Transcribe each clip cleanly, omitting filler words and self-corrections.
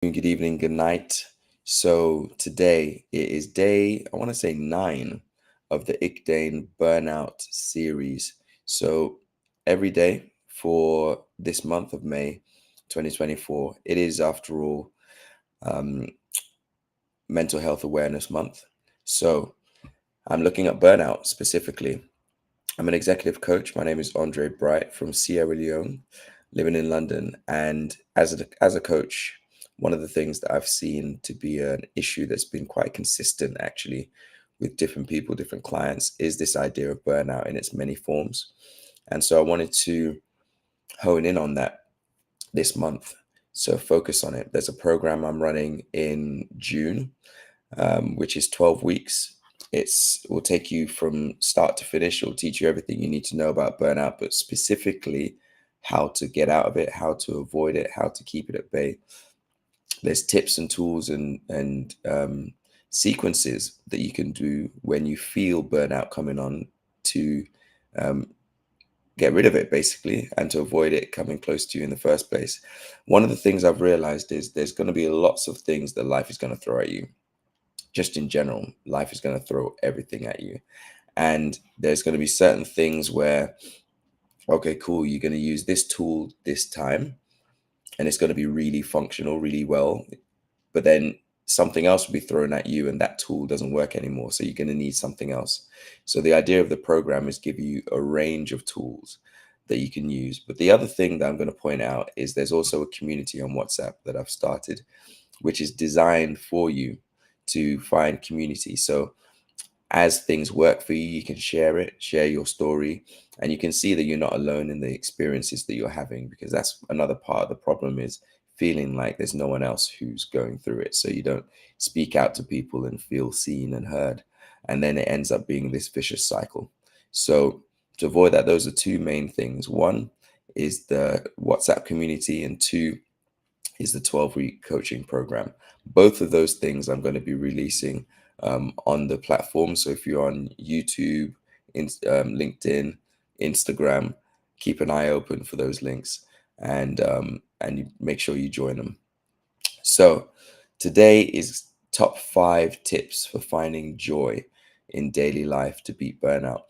Good evening, good night. So today it is day, I want to say 9 of the Ikdane Burnout series. So every day for this month of May 2024, it is after all um, Mental Health Awareness Month. So I'm looking at burnout specifically. I'm an executive coach. My name is Andre Bright from Sierra Leone, living in London. And as a coach, one of the things that I've seen to be an issue that's been quite consistent actually with different people, different clients, is this idea of burnout in its many forms. And so I wanted to hone in on that this month. So focus on it. There's a program I'm running in June, which is 12 weeks. It will take you from start to finish. It will teach you everything you need to know about burnout, but specifically how to get out of it, how to avoid it, how to keep it at bay. There's tips and tools and sequences that you can do when you feel burnout coming on to um, get rid of it basically and to avoid it coming close to you in the first place. One of the things I've realized is there's going to be lots of things that life is going to throw at you. Just in general, life is going to throw everything at you. And there's going to be certain things where, okay, cool, you're going to use this tool this time and it's going to be really functional, really well. But then something else will be thrown at you and that tool doesn't work anymore. So you're going to need something else. So the idea of the program is give you a range of tools that you can use. But the other thing that I'm going to point out is there's also a community on WhatsApp that I've started, which is designed for you to find community. So as things work for you, you can share it, share your story, and you can see that you're not alone in the experiences that you're having, because that's another part of the problem is feeling like there's no one else who's going through it. So you don't speak out to people and feel seen and heard. And then it ends up being this vicious cycle. So to avoid that, those are two main things. One is the WhatsApp community, and two is the 12-week coaching program. Both of those things I'm going to be releasing on the platform. So if you're on YouTube, LinkedIn, Instagram, keep an eye open for those links and you make sure you join them. So today is top 5 tips for finding joy in daily life to beat burnout.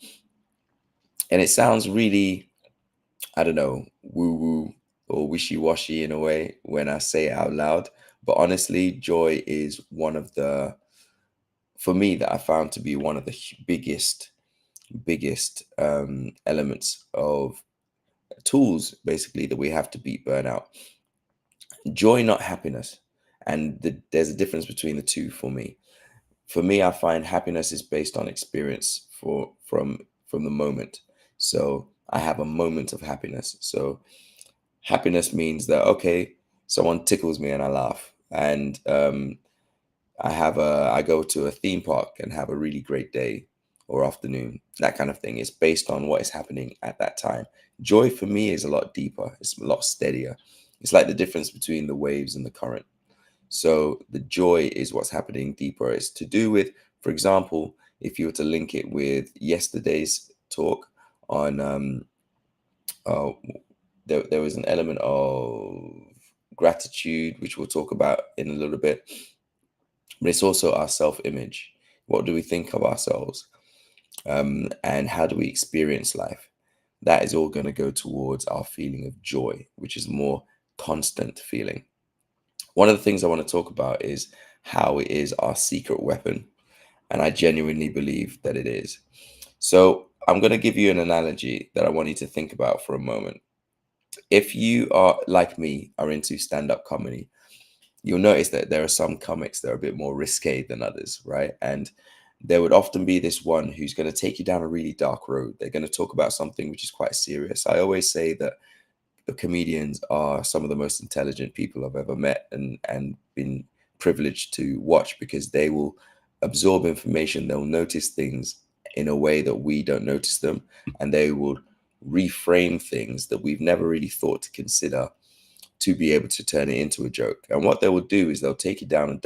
And it sounds really, I don't know, woo woo or wishy washy in a way when I say it out loud. But honestly, joy is one of the, for me, that I found to be one of the biggest elements of tools basically that we have to beat burnout. Joy, not happiness. And there's a difference between the two for me. For me, I find happiness is based on experience from the moment. So I have a moment of happiness. So happiness means that, okay, someone tickles me and I laugh, and I go to a theme park and have a really great day or afternoon. That kind of thing is based on what is happening at that time. Joy for me is a lot deeper. It's a lot steadier. It's like the difference between the waves and the current. So the joy is what's happening deeper. It's to do with, for example, if you were to link it with yesterday's talk on uh, there was an element of gratitude, which we'll talk about in a little bit, but it's also our self-image. What do we think of ourselves? And how do we experience life? That is all going to go towards our feeling of joy, which is more constant feeling. One of the things I want to talk about is how it is our secret weapon. And I genuinely believe that it is. So I'm going to give you an analogy that I want you to think about for a moment. If you are like me, are into stand-up comedy, you'll notice that there are some comics that are a bit more risque than others, right? And there would often be this one who's going to take you down a really dark road. They're going to talk about something which is quite serious. I always say that the comedians are some of the most intelligent people I've ever met and been privileged to watch, because they will absorb information. They'll notice things in a way that we don't notice them, and they will reframe things that we've never really thought to consider to be able to turn it into a joke. And what they will do is they'll take you down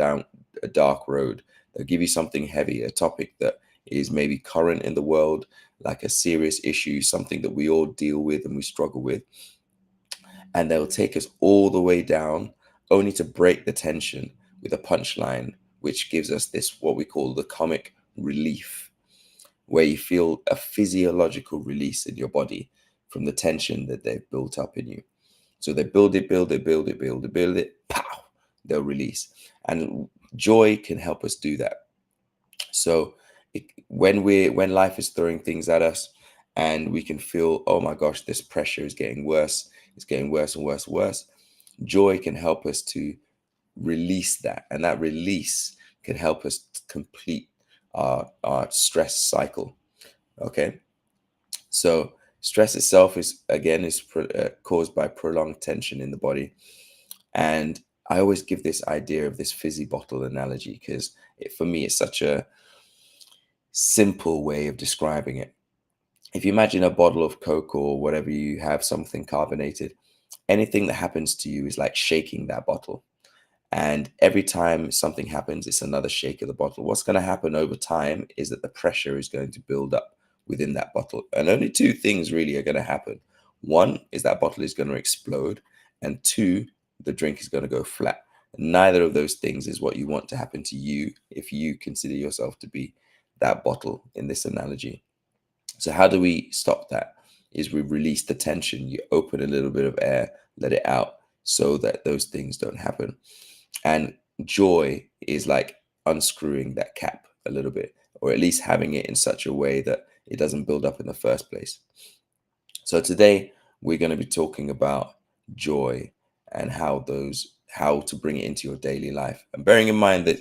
a dark road. They'll give you something heavy, a topic that is maybe current in the world, like a serious issue, something that we all deal with and we struggle with. And they'll take us all the way down, only to break the tension with a punchline, which gives us this what we call the comic relief, where you feel a physiological release in your body from the tension that they've built up in you. So they build it, build it, build it, build it, build it, pow, they'll release. And joy can help us do that. So when life is throwing things at us and we can feel, oh my gosh, this pressure is getting worse, it's getting worse and worse and worse. Joy can help us to release that, and that release can help us complete our stress cycle. Okay, so stress itself is caused by prolonged tension in the body, and I always give this idea of this fizzy bottle analogy because for me it's such a simple way of describing it. If you imagine a bottle of Coke or whatever you have, something carbonated, anything that happens to you is like shaking that bottle. And every time something happens, it's another shake of the bottle. What's going to happen over time is that the pressure is going to build up within that bottle. And only two things really are going to happen. One is that bottle is going to explode. And two, the drink is going to go flat. Neither of those things is what you want to happen to you if you consider yourself to be that bottle in this analogy. So how do we stop that? Is we release the tension. You open a little bit of air, let it out so that those things don't happen. And joy is like unscrewing that cap a little bit, or at least having it in such a way that it doesn't build up in the first place. So today we're going to be talking about joy and how to bring it into your daily life. And bearing in mind that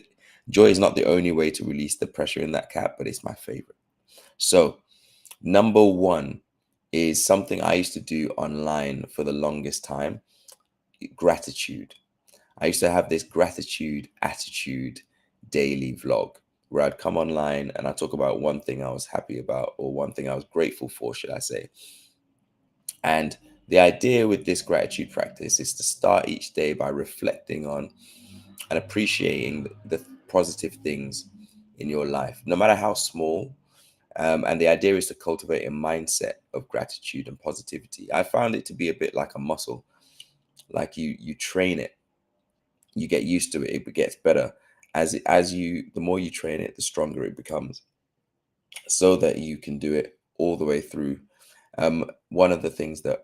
joy is not the only way to release the pressure in that cap, but it's my favorite. So number one is something I used to do online for the longest time: gratitude. I used to have this gratitude attitude daily vlog where I'd come online and I'd talk about one thing I was happy about, or one thing I was grateful for, should I say. And the idea with this gratitude practice is to start each day by reflecting on and appreciating the positive things in your life, no matter how small. And the idea is to cultivate a mindset of gratitude and positivity. I found it to be a bit like a muscle, like you train it, you get used to it, it gets better. The more you train it, the stronger it becomes, so that you can do it all the way through. One of the things that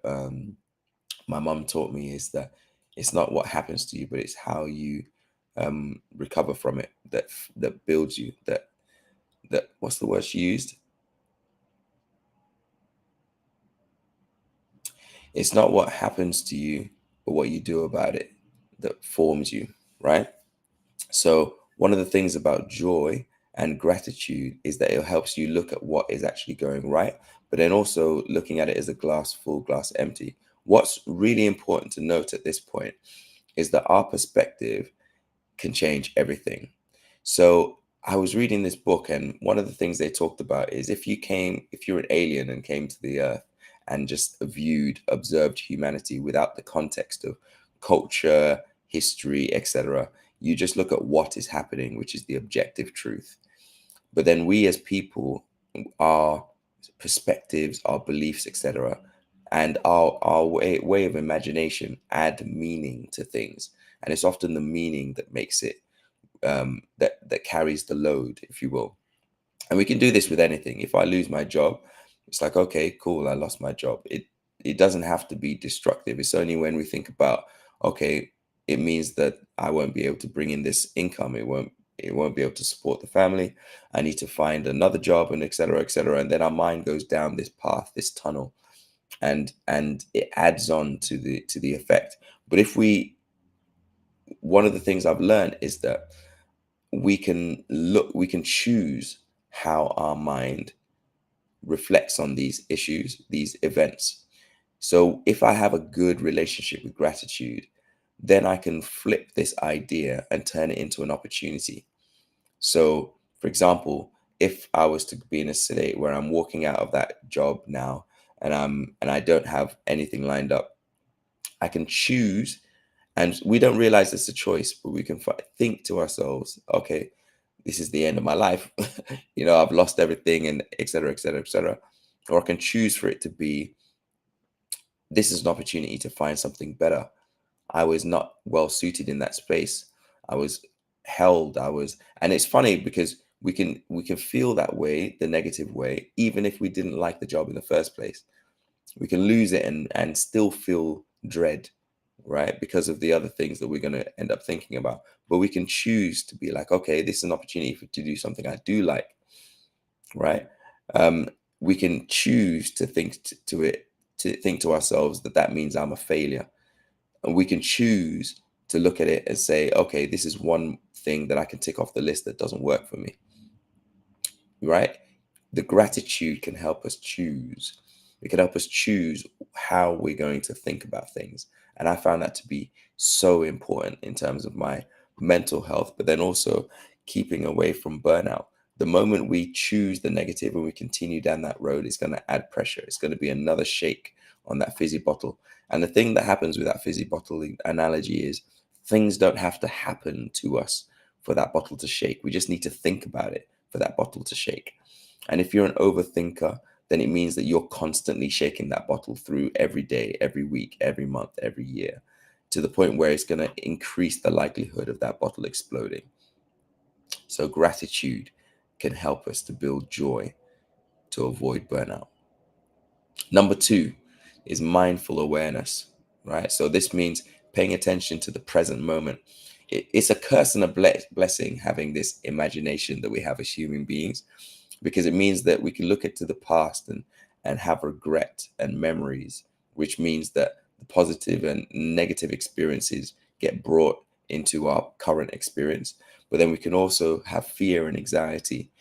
my mum taught me is that it's not what happens to you, but it's how you recover from it that builds you. That what's the word she used? It's not what happens to you, but what you do about it that forms you, right? So, one of the things about joy and gratitude is that it helps you look at what is actually going right, but then also looking at it as a glass full, glass empty. What's really important to note at this point is that our perspective can change everything. So, I was reading this book, and one of the things they talked about is if you're an alien and came to the earth and just observed humanity without the context of culture, history, etc., you just look at what is happening, which is the objective truth. But then we as people, our perspectives, our beliefs, etc., and our way of imagination add meaning to things. And it's often the meaning that makes it that carries the load, if you will. And we can do this with anything. If I lose my job, it's like, okay, cool, I lost my job. It doesn't have to be destructive. It's only when we think about, okay, it means that I won't be able to bring in this income. It won't be able to support the family. I need to find another job, and et cetera, et cetera. And then our mind goes down this path, this tunnel, and it adds on to the effect. But if we one of the things I've learned is that we can choose how our mind reflects on these issues, these events. So if I have a good relationship with gratitude, then I can flip this idea and turn it into an opportunity. So, for example, if I was to be in a state where I'm walking out of that job now, and I don't have anything lined up, I can choose, and we don't realize it's a choice, but we can think to ourselves, okay, this is the end of my life. I've lost everything, and et cetera, et cetera, et cetera. Or I can choose for it to be, this is an opportunity to find something better. I was not well suited in that space. I was held. And it's funny because we can feel that way, the negative way, even if we didn't like the job in the first place. We can lose it and still feel dread, right? Because of the other things that we're going to end up thinking about. But we can choose to be like, okay, this is an opportunity to do something I do like, right? Um, we can choose to think to it, to think to ourselves that that means I'm a failure. And we can choose to look at it and say, okay, this is one thing that I can tick off the list that doesn't work for me, right? The gratitude can help us choose. It can help us choose how we're going to think about things. And I found that to be so important in terms of my mental health, but then also keeping away from burnout. The moment we choose the negative and we continue down that road, it's going to add pressure. It's going to be another shake on that fizzy bottle. And the thing that happens with that fizzy bottle analogy is things don't have to happen to us for that bottle to shake. We just need to think about it for that bottle to shake. And if you're an overthinker, then it means that you're constantly shaking that bottle through every day, every week, every month, every year, to the point where it's going to increase the likelihood of that bottle exploding. So gratitude can help us to build joy to avoid burnout. Number two is mindful awareness, right? So this means paying attention to the present moment. It's a curse and a blessing having this imagination that we have as human beings, because it means that we can look into the past and have regret and memories, which means that the positive and negative experiences get brought into our current experience. But then we can also have fear and anxiety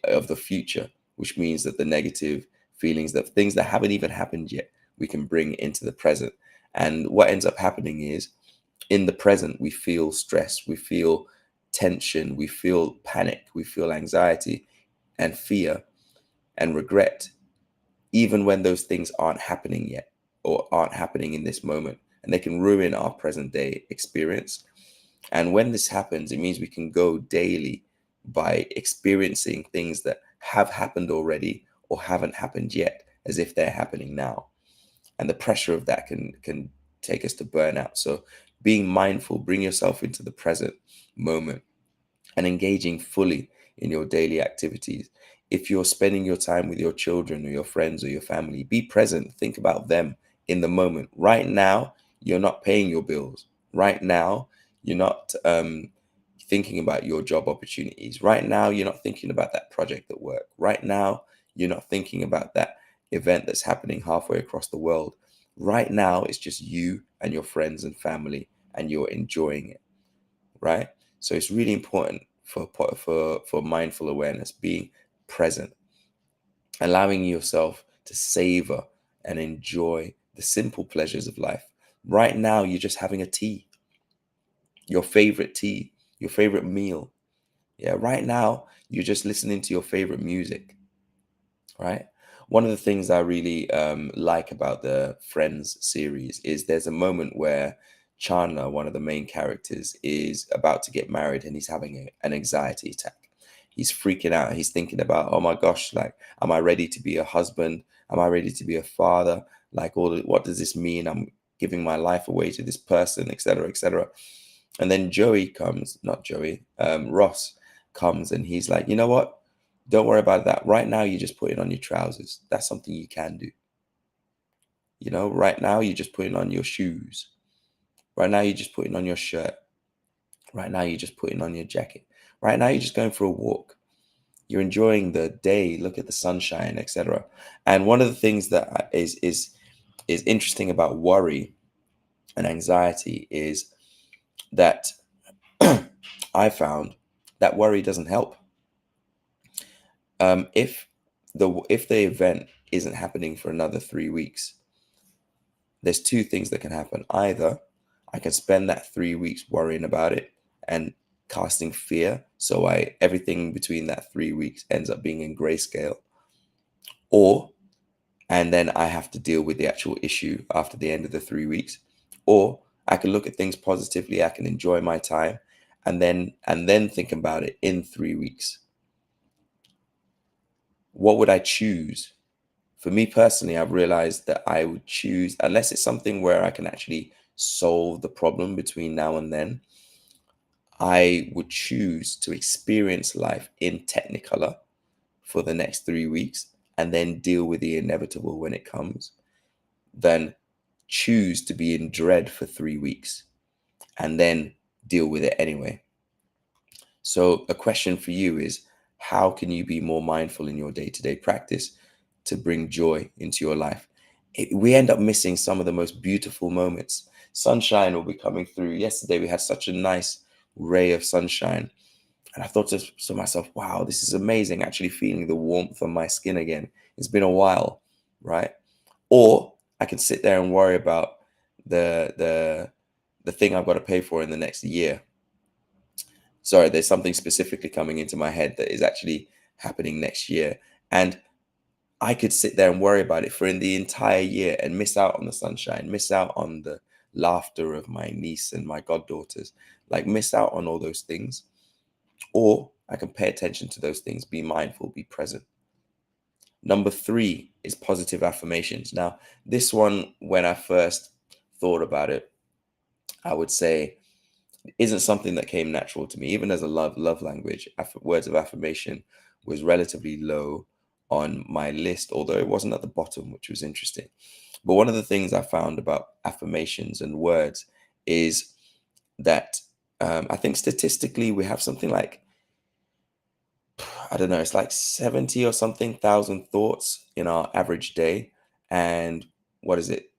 of the future, which means that the negative feelings, that things that haven't even happened yet, we can bring into the present. And what ends up happening is in the present, we feel stress, we feel tension, we feel panic, we feel anxiety and fear and regret, even when those things aren't happening yet or aren't happening in this moment. And they can ruin our present day experience. And when this happens, it means we can go daily by experiencing things that have happened already or haven't happened yet as if they're happening now. And the pressure of that can take us to burnout. So being mindful, bring yourself into the present moment and engaging fully in your daily activities. If you're spending your time with your children or your friends or your family, be present. Think about them in the moment. Right now, you're not paying your bills. Right now, you're not thinking about your job opportunities. Right now, you're not thinking about that project at work. Right now, you're not thinking about that event that's happening halfway across the world. Right now, it's just you and your friends and family, and you're enjoying it, right? So it's really important for mindful awareness, being present, allowing yourself to savor and enjoy the simple pleasures of life. Right now, you're just having a tea, your favorite meal. Yeah, right now, you're just listening to your favorite music, right? One of the things I really like about the Friends series is there's a moment where Chandler, one of the main characters, is about to get married and he's having an anxiety attack. He's freaking out. He's thinking about, oh my gosh, like, am I ready to be a husband? Am I ready to be a father? Like, what does this mean? I'm giving my life away to this person, etc., etc. And then Joey comes, not Joey, Ross comes and he's like, you know what? Don't worry about that. Right now, you're just putting on your trousers. That's something you can do. You know, right now, you're just putting on your shoes. Right now, you're just putting on your shirt. Right now, you're just putting on your jacket. Right now, you're just going for a walk. You're enjoying the day. Look at the sunshine, etc. And one of the things that is interesting about worry and anxiety is that I found that worry doesn't help. If the event isn't happening for another 3 weeks, there's two things that can happen. Either I can spend that 3 weeks worrying about it and casting fear, so I everything between that 3 weeks ends up being in grayscale, or and then I have to deal with the actual issue after the end of the 3 weeks, or I can look at things positively. I can enjoy my time, and then think about it in 3 weeks. What would I choose? For me personally, I've realized that I would choose, unless it's something where I can actually solve the problem between now and then. I would choose to experience life in Technicolor for the next 3 weeks and then deal with the inevitable when it comes, than choose to be in dread for 3 weeks and then deal with it anyway. So, a question for you is, how can you be more mindful in your day to day practice to bring joy into your life? We end up missing some of the most beautiful moments. Sunshine will be coming through. Yesterday, we had such a nice ray of sunshine. And I thought to myself, wow, this is amazing. Actually, feeling the warmth on my skin again. It's been a while, right? Or I can sit there and worry about the thing I've got to pay for in the next year. Sorry, there's something specifically coming into my head that is actually happening next year. And I could sit there and worry about it for in the entire year and miss out on the sunshine, miss out on the laughter of my niece and my goddaughters, like miss out on all those things. Or I can pay attention to those things, be mindful, be present. Number three is positive affirmations. Now, this one, when I first thought about it, I would say isn't something that came natural to me. Even as a love language, words of affirmation was relatively low on my list, although it wasn't at the bottom, which was interesting. But one of the things I found about affirmations and words is that I think statistically we have something like, I don't know, it's like 70 or something thousand thoughts in our average day. And what is it?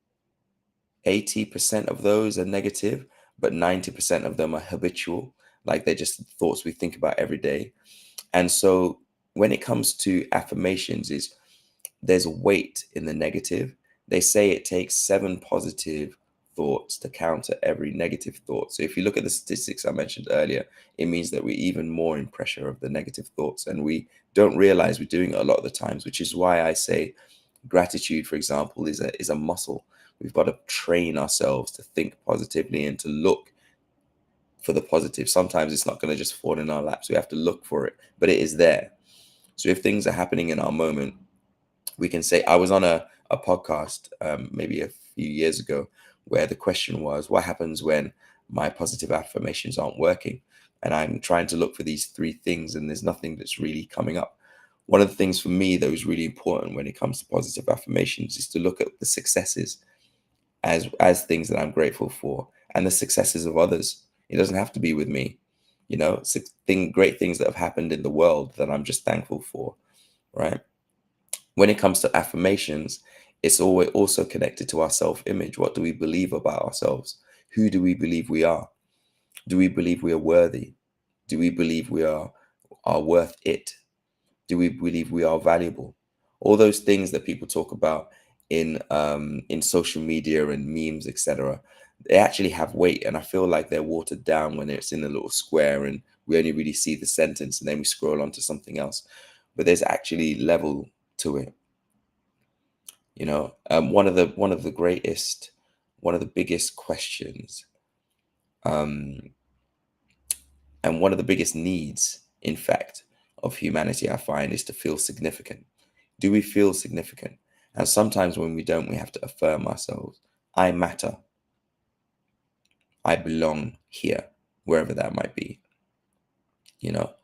80% of those are negative, but 90% of them are habitual. Like they're just thoughts we think about every day. And so when it comes to affirmations, is there's weight in the negative. They say it takes 7 positive thoughts to counter every negative thought. So if you look at the statistics I mentioned earlier, it means that we're even more in pressure of the negative thoughts, and we don't realize we're doing it a lot of the times, which is why I say gratitude, for example, is a muscle. We've got to train ourselves to think positively and to look for the positive. Sometimes it's not going to just fall in our laps. We have to look for it, but it is there. So if things are happening in our moment, we can say, I was on a podcast maybe a few years ago where the question was, what happens when my positive affirmations aren't working? And I'm trying to look for these 3 things and there's nothing that's really coming up. One of the things for me that was really important when it comes to positive affirmations is to look at the successes as things that I'm grateful for, and the successes of others. It doesn't have to be with me, great things that have happened in the world that I'm just thankful for, right? When it comes to affirmations, it's always also connected to our self-image. What do we believe about ourselves? Who do we believe we are? Do we believe we are worthy? Do we believe we are worth it? Do we believe we are valuable? All those things that people talk about in social media and memes, etc., they actually have weight, and I feel like they're watered down when it's in a little square and we only really see the sentence and then we scroll on to something else. But there's actually level to it. One of the biggest questions, um, and one of the biggest needs, in fact, of humanity, I find, is to feel significant. Do we feel significant? And sometimes when we don't, we have to affirm ourselves. I matter. I belong here, wherever that might be. You know,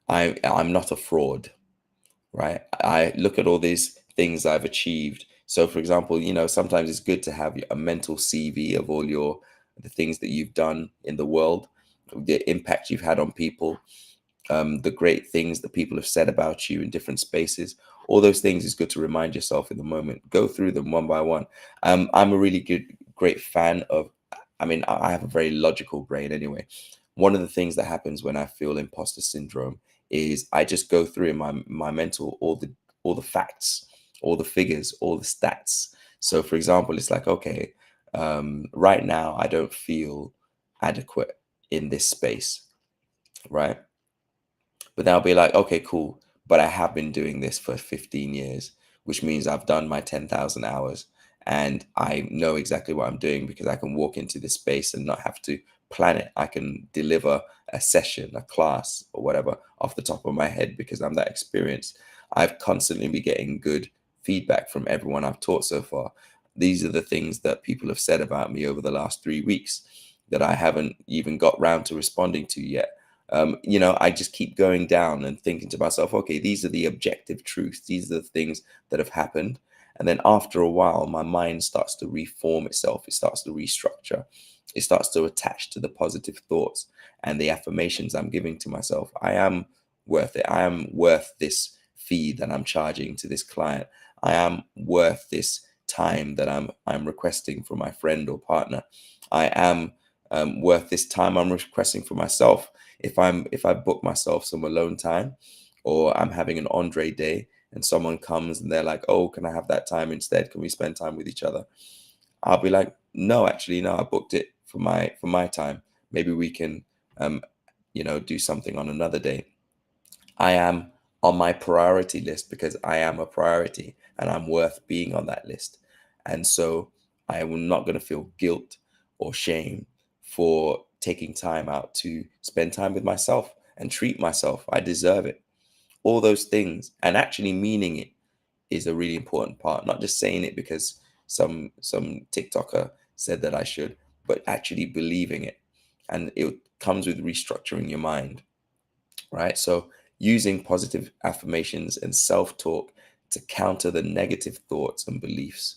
I'm not a fraud, right? I look at all these things I've achieved. So, for example, sometimes it's good to have a mental CV of all the things that you've done in the world, the impact you've had on people, the great things that people have said about you in different spaces. All those things is good to remind yourself in the moment. Go through them one by one. I'm a really great fan of, I have a very logical brain anyway. One of the things that happens when I feel imposter syndrome is I just go through in my mental all the facts, all the figures, all the stats. So for example, it's like, okay, right now I don't feel adequate in this space, right? But then I'll be like, okay, cool. But I have been doing this for 15 years, which means I've done my 10,000 hours and I know exactly what I'm doing because I can walk into this space and not have to plan it. I can deliver a session, a class, or whatever off the top of my head because I'm that experienced. I've constantly been getting good feedback from everyone I've taught so far. These are the things that people have said about me over the last 3 weeks that I haven't even got round to responding to yet. I just keep going down and thinking to myself, okay, these are the objective truths. These are the things that have happened. And then after a while, my mind starts to reform itself. It starts to restructure. It starts to attach to the positive thoughts and the affirmations I'm giving to myself. I am worth it. I am worth this fee that I'm charging to this client. I am worth this time that I'm requesting for my friend or partner. I am worth this time I'm requesting for myself. If I book myself some alone time, or I'm having an Andre day and someone comes and they're like, oh, can I have that time instead? Can we spend time with each other? I'll be like, no, actually, no, I booked it for my time. Maybe we can um, do something on another day. I am on my priority list because I am a priority and I'm worth being on that list. And so I am not going to feel guilt or shame for taking time out to spend time with myself and treat myself. I deserve it. All those things, and actually meaning it, is a really important part. Not just saying it because some TikToker said that I should, but actually believing it. And it comes with restructuring your mind, right? So using positive affirmations and self-talk to counter the negative thoughts and beliefs,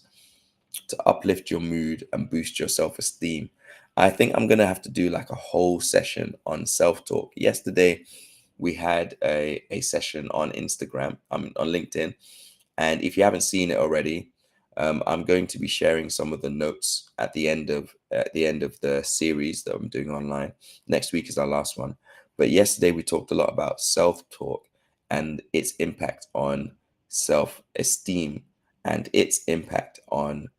to uplift your mood and boost your self-esteem. I think I'm gonna have to do like a whole session on self-talk. Yesterday, we had a session on Instagram, on LinkedIn. And if you haven't seen it already, I'm going to be sharing some of the notes at the end of the series that I'm doing online. Next week is our last one. But yesterday we talked a lot about self-talk and its impact on self-esteem and its impact on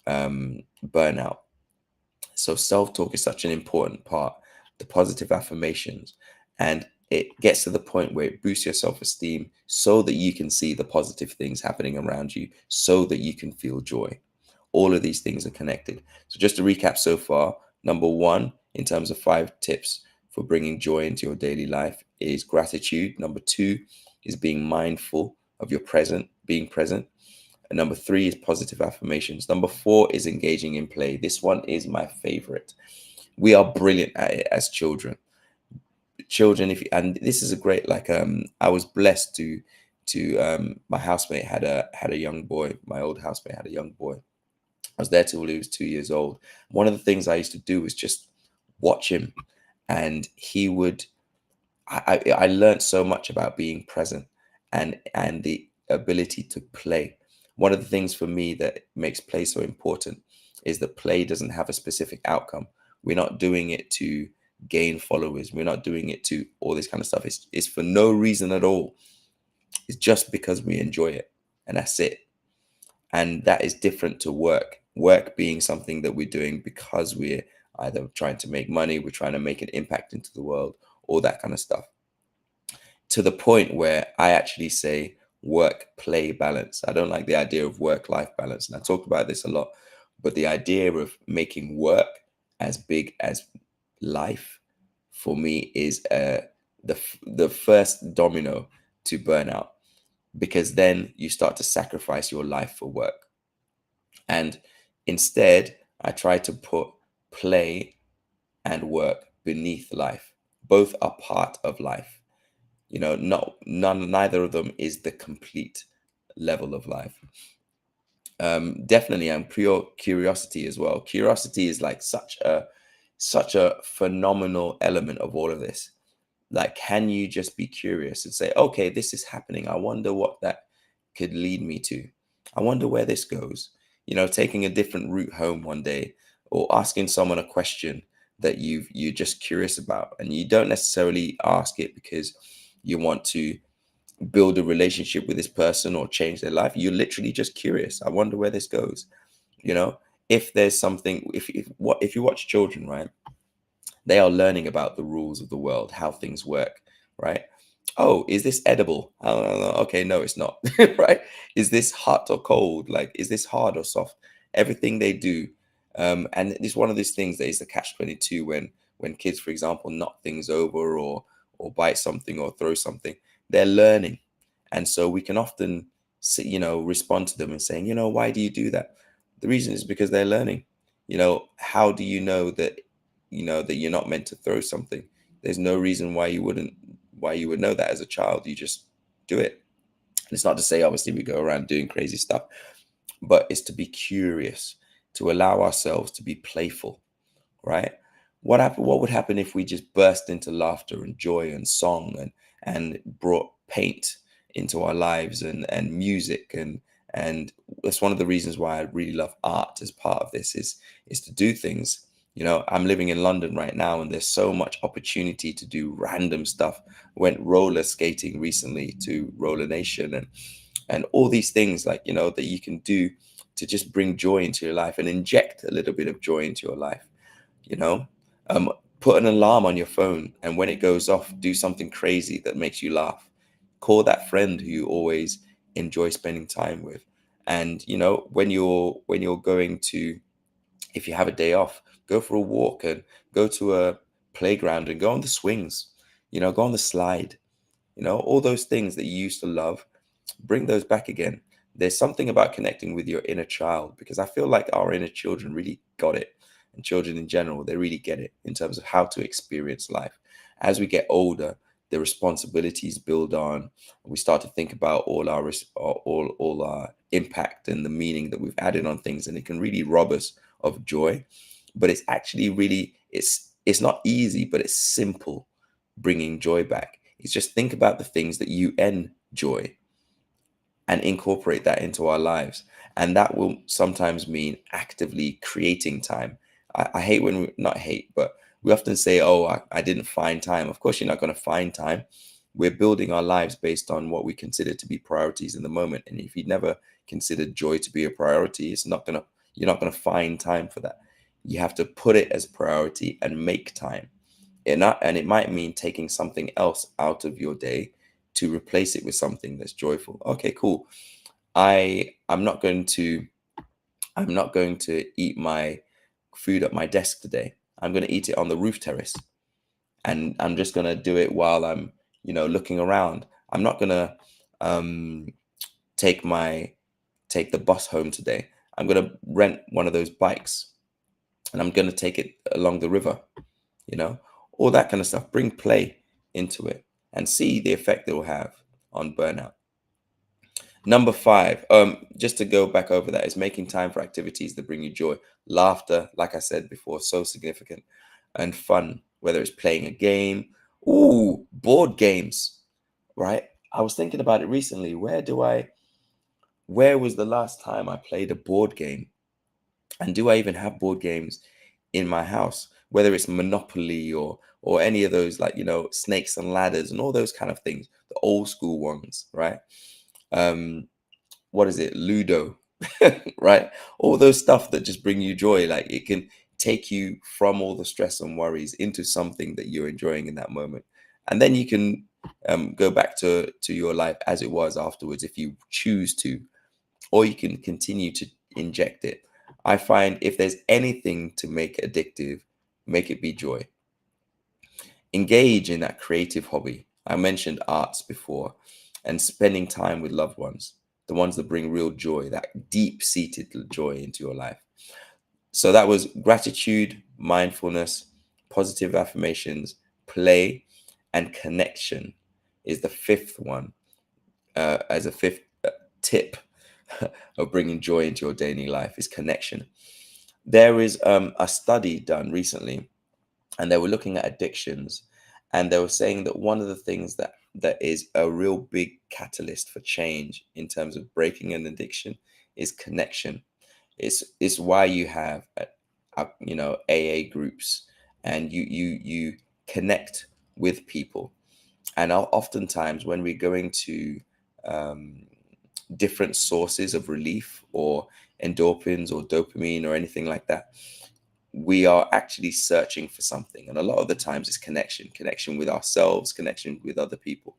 burnout. So self-talk is such an important part, the positive affirmations, and it gets to the point where it boosts your self-esteem so that you can see the positive things happening around you, so that you can feel joy. All of these things are connected. So just to recap so far, number one, in terms of 5 tips for bringing joy into your daily life, is gratitude. Number two is being mindful of your being present. And number three is positive affirmations. Number four is engaging in play. This one is my favorite. We are brilliant at it as children. Children, if you, and this is a great, like, I was blessed to my housemate had a young boy. My old housemate had a young boy. I was there till he was 2 years old. One of the things I used to do was just watch him, and he would I learned so much about being present and the ability to play. One of the things for me that makes play so important is that play doesn't have a specific outcome. We're not doing it to gain followers. We're not doing it to all this kind of stuff. It's for no reason at all. It's just because we enjoy it, and that's it. And that is different to work. Work being something that we're doing because we're either trying to make money, we're trying to make an impact into the world, all that kind of stuff, to the point where I actually say work play balance. I don't like the idea of work life balance. And I talk about this a lot, but the idea of making work as big as life for me is the first domino to burnout, because then you start to sacrifice your life for work. And instead, I try to put play and work beneath life. Both are part of life. Not none neither of them is the complete level of life. Definitely, and pure curiosity as well. Curiosity is like such a phenomenal element of all of this. Like, can you just be curious and say, okay, this is happening, I wonder what that could lead me to. I wonder where this goes. Taking a different route home one day, or asking someone a question that you're just curious about, and you don't necessarily ask it because you want to build a relationship with this person or change their life. You're literally just curious. I wonder where this goes. You know, if there's something, if you watch children, right? They are learning about the rules of the world, how things work, right? Oh, is this edible? Oh, okay, no, it's not, right? Is this hot or cold? Like, is this hard or soft? Everything they do, and it's one of these things that is the catch-22 when kids, for example, knock things over or bite something or throw something. They're learning, and so we can often respond to them and saying, why do you do that? The reason is because they're learning. How do you know that that you're not meant to throw something? There's no reason why you would know that as a child. You just do it. And it's not to say obviously we go around doing crazy stuff, but it's to be curious, to allow ourselves to be playful, right? What would happen if we just burst into laughter and joy and song and brought paint into our lives and music and that's one of the reasons why I really love art as part of this is to do things. I'm living in London right now, and there's so much opportunity to do random stuff. Went roller skating recently to Roller Nation and all these things, like that you can do to just bring joy into your life and inject a little bit of joy into your life. you know um Put an alarm on your phone, and when it goes off, do something crazy that makes you laugh. Call that friend who you always enjoy spending time with. And when you're going to, if you have a day off, go for a walk and go to a playground and go on the swings, go on the slide, all those things that you used to love. Bring those back again. There's something about connecting with your inner child, because I feel like our inner children really got it. And children in general, they really get it in terms of how to experience life. As we get older, the responsibilities build on. We start to think about all our impact and the meaning that we've added on things, and it can really rob us of joy. But it's actually really, it's not easy, but it's simple. Bringing joy back, it's just think about the things that you enjoy and incorporate that into our lives. And that will sometimes mean actively creating time. I hate when we, not hate, but we often say, oh, I didn't find time. Of course, you're not going to find time. We're building our lives based on what we consider to be priorities in the moment. And if you never considered joy to be a priority, you're not going to find time for that. You have to put it as priority and make time. And it might mean taking something else out of your day to replace it with something that's joyful. Okay, cool. I'm not going to eat my food at my desk today. I'm going to eat it on the roof terrace, and I'm just going to do it while I'm looking around. I'm not going to um take my take the bus home today. I'm going to rent one of those bikes, and I'm going to take it along the river, you know, all that kind of stuff. Bring play into it and see the effect it will have on burnout. Number five, just to go back over that, is making time for activities that bring you joy. Laughter, like I said before, so significant, and fun, whether it's playing a game. Ooh, board games, right? I was thinking about it recently. Where was the last time I played a board game? And do I even have board games in my house? Whether it's Monopoly or any of those, like, snakes and ladders and all those kind of things, the old school ones, right? Um, what is it, Ludo? Right? All those stuff that just bring you joy. Like, it can take you from all the stress and worries into something that you're enjoying in that moment, and then you can go back to your life as it was afterwards if you choose to, or you can continue to inject it. I find if there's anything to make addictive, make it be joy. Engage in that creative hobby. I mentioned arts before, and spending time with loved ones, the ones that bring real joy, that deep seated joy into your life. So that was gratitude, mindfulness, positive affirmations, play, and connection is the fifth one, as a fifth tip of bringing joy into your daily life is connection. There is a study done recently, and they were looking at addictions, and they were saying that one of the things that is a real big catalyst for change in terms of breaking an addiction is connection. It's why you have AA groups, and you connect with people. And oftentimes when we're going to um, different sources of relief, or endorphins or dopamine or anything like that, we are actually searching for something. And a lot of the times it's connection with ourselves, connection with other people.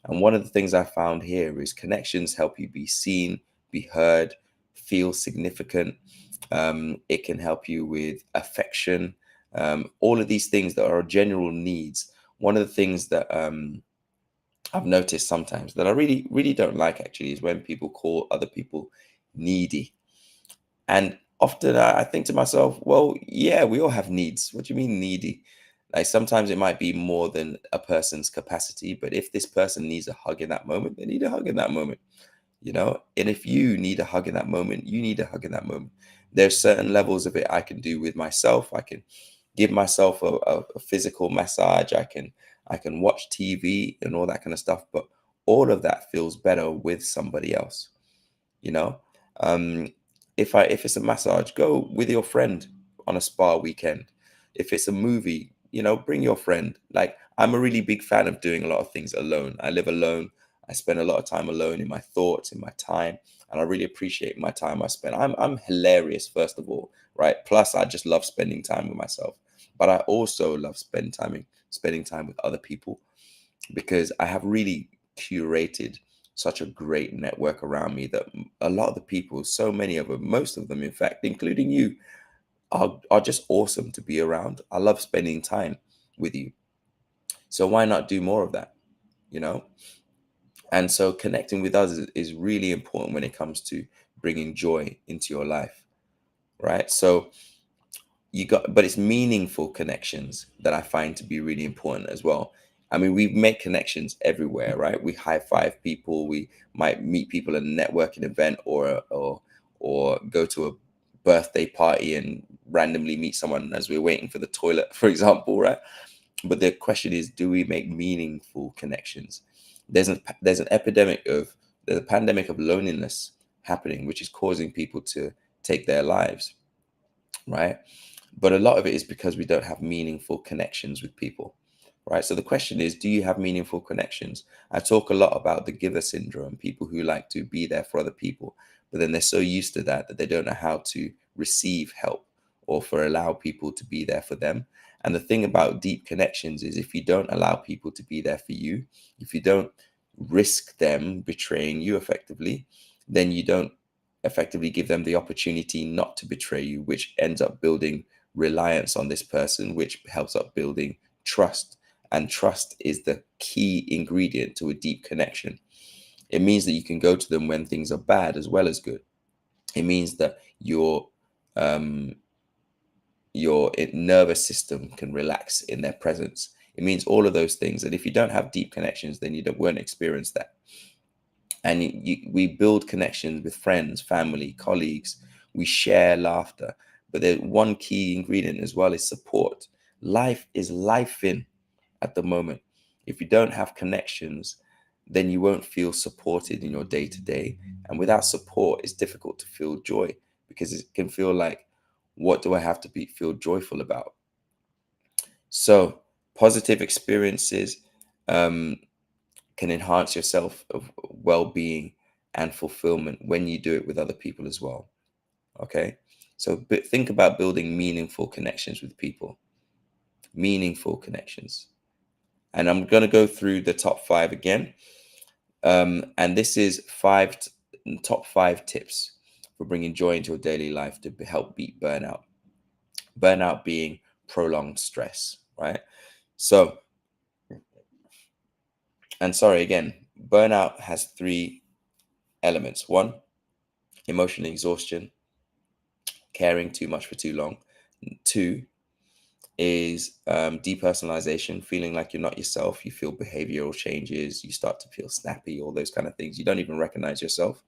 And one of the things I found here is connections help you be seen, be heard, feel significant. It can help you with affection, all of these things that are general needs. One of the things that I've noticed sometimes that I really, really don't like actually is when people call other people needy. And often I think to myself, well, yeah, we all have needs. What do you mean needy? Like sometimes it might be more than a person's capacity, but if this person needs a hug in that moment, they need a hug in that moment, you know? And if you need a hug in that moment, you need a hug in that moment. There's certain levels of it I can do with myself. I can give myself a physical massage. I can watch TV and all that kind of stuff, but all of that feels better with somebody else, you know. um if it's a massage, go with your friend on a spa weekend. If it's a movie, bring your friend. Like, I'm a really big fan of doing a lot of things alone. I live alone. I spend a lot of time alone in my thoughts, in my time, and I really appreciate my time I spend. I'm hilarious, first of all, right? Plus I just love spending time with myself, but I also love spending time with other people, because I have really curated such a great network around me that a lot of the people, so many of them, most of them, in fact, including you, are just awesome to be around. I love spending time with you. So why not do more of that, you know? And so connecting with others is really important when it comes to bringing joy into your life, right? So but it's meaningful connections that I find to be really important as well. I mean, we make connections everywhere, right? We high five people. We might meet people at a networking event, or go to a birthday party and randomly meet someone as we're waiting for the toilet, for example, right? But the question is, do we make meaningful connections? There's a pandemic of loneliness happening, which is causing people to take their lives, right? But a lot of it is because we don't have meaningful connections with people, right? So the question is, do you have meaningful connections? I talk a lot about the giver syndrome, people who like to be there for other people, but then they're so used to that they don't know how to receive help, or for allow people to be there for them. And the thing about deep connections is, if you don't allow people to be there for you, if you don't risk them betraying you effectively, then you don't effectively give them the opportunity not to betray you, which ends up building reliance on this person, which helps up building trust. And trust is the key ingredient to a deep connection. It means that you can go to them when things are bad as well as good. It means that um, your nervous system can relax in their presence. It means all of those things. And if you don't have deep connections, then won't experience that. And we build connections with friends, family, colleagues. We share laughter. But the one key ingredient as well is support. Life is life in at the moment. If you don't have connections, then you won't feel supported in your day to day. And without support, it's difficult to feel joy, because it can feel like, what do I have to feel joyful about? So positive experiences um, can enhance your self of well-being and fulfillment when you do it with other people as well. Okay. So think about building meaningful connections with people, meaningful connections. And I'm going to go through the top five again. And this is top five tips for bringing joy into your daily life to help beat burnout. Burnout being prolonged stress, right? So, and sorry again, burnout has three elements. One, emotional exhaustion, caring too much for too long. Two is depersonalization, feeling like you're not yourself. You feel behavioral changes, you start to feel snappy, all those kind of things. You don't even recognize yourself.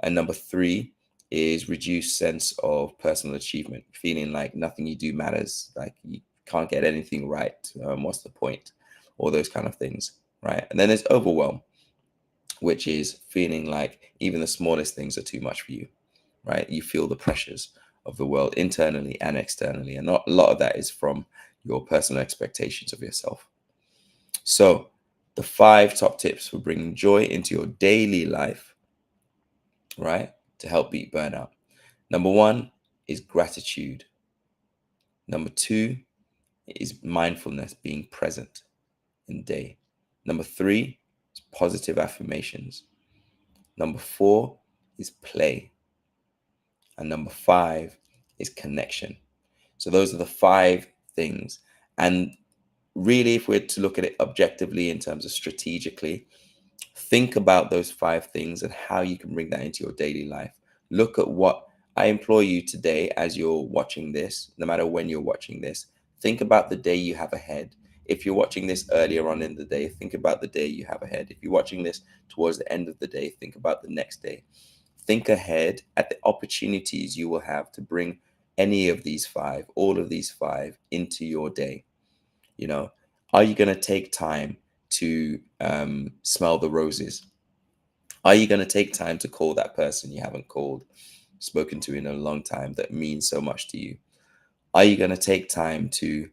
And number three is reduced sense of personal achievement, feeling like nothing you do matters, like you can't get anything right. What's the point? All those kind of things, right? And then there's overwhelm, which is feeling like even the smallest things are too much for you, right? You feel the pressures of the world internally and externally. And a lot of that is from your personal expectations of yourself. So, the five top tips for bringing joy into your daily life, right, to help beat burnout. Number one is gratitude. Number two is mindfulness, being present in day. Number three is positive affirmations. Number four is play. And number five is connection. So those are the five things. And really, if we're to look at it objectively in terms of strategically, think about those five things and how you can bring that into your daily life. Look at what I implore you today, as you're watching this, no matter when you're watching this, think about the day you have ahead. If you're watching this earlier on in the day, think about the day you have ahead. If you're watching this towards the end of the day, think about the next day. Think ahead at the opportunities you will have to bring any of these five, all of these five, into your day. You know, are you going to take time to smell the roses? Are you going to take time to call that person you haven't called, spoken to in a long time, that means so much to you? Are you going to take time to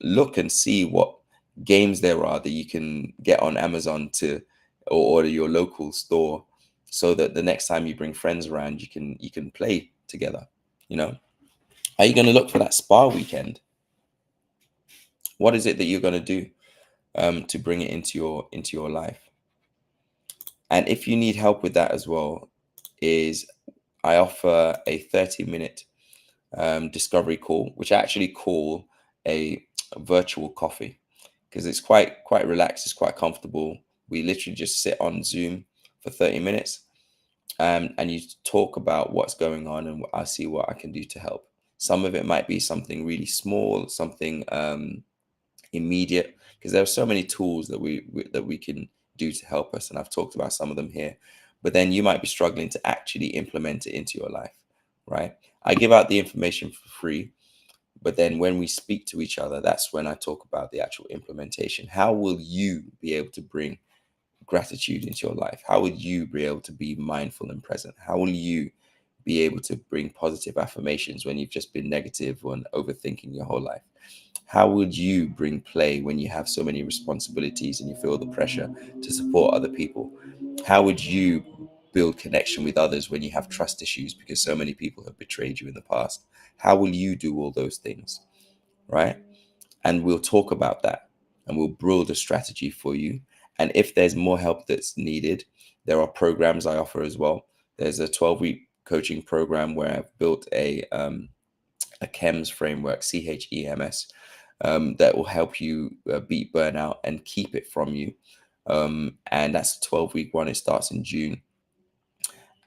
look and see what games there are that you can get on Amazon to, or order your local store, so that the next time you bring friends around, you can play together? You know, are you going to look for that spa weekend? What is it that you're going to do to bring it into your life? And if you need help with that as well, is I offer a 30-minute discovery call, which I actually call a virtual coffee, because it's quite relaxed, it's quite comfortable. We literally just sit on Zoom for 30 minutes, and you talk about what's going on, and I see what I can do to help. Some of it might be something really small, something immediate, because there are so many tools that we can do to help us, and I've talked about some of them here. But then you might be struggling to actually implement it into your life, right? I give out the information for free, but then when we speak to each other, that's when I talk about the actual implementation. How will you be able to bring gratitude into your life? How would you be able to be mindful and present? How will you be able to bring positive affirmations when you've just been negative and overthinking your whole life? How would you bring play when you have so many responsibilities and you feel the pressure to support other people? How would you build connection with others when you have trust issues because so many people have betrayed you in the past? How will you do all those things, right? And we'll talk about that, and we'll build a strategy for you. And if there's more help that's needed, there are programs I offer as well. There's a 12-week coaching program where I've built a CHEMS framework, CHEMS, that will help you beat burnout and keep it from you. And that's a 12-week one. It starts in June.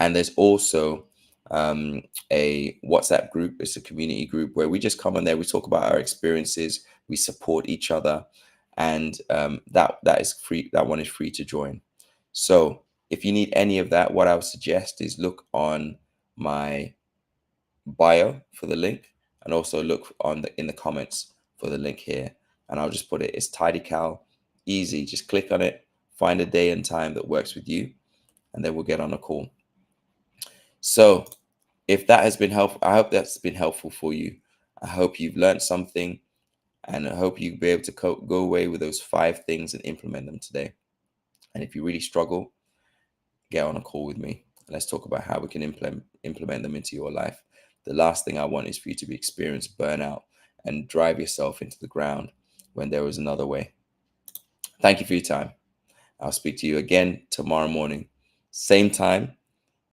And there's also a WhatsApp group. It's a community group where we just come on there. We talk about our experiences. We support each other, and that is free. That one is free to join. So if you need any of that, what I would suggest is look on my bio for the link, and also look on in the comments for the link here. And I'll just put it. It's Tidy Cal, easy. Just click on it, find a day and time that works with you, and then we'll get on a call. So if that has been helpful, I hope that's been helpful for you. I hope you've learned something, and I hope you'll be able to go away with those 5 things and implement them today. And if you really struggle, get on a call with me. Let's talk about how we can implement them into your life. The last thing I want is for you to be experience burnout and drive yourself into the ground when there was another way. Thank you for your time. I'll speak to you again tomorrow morning, same time,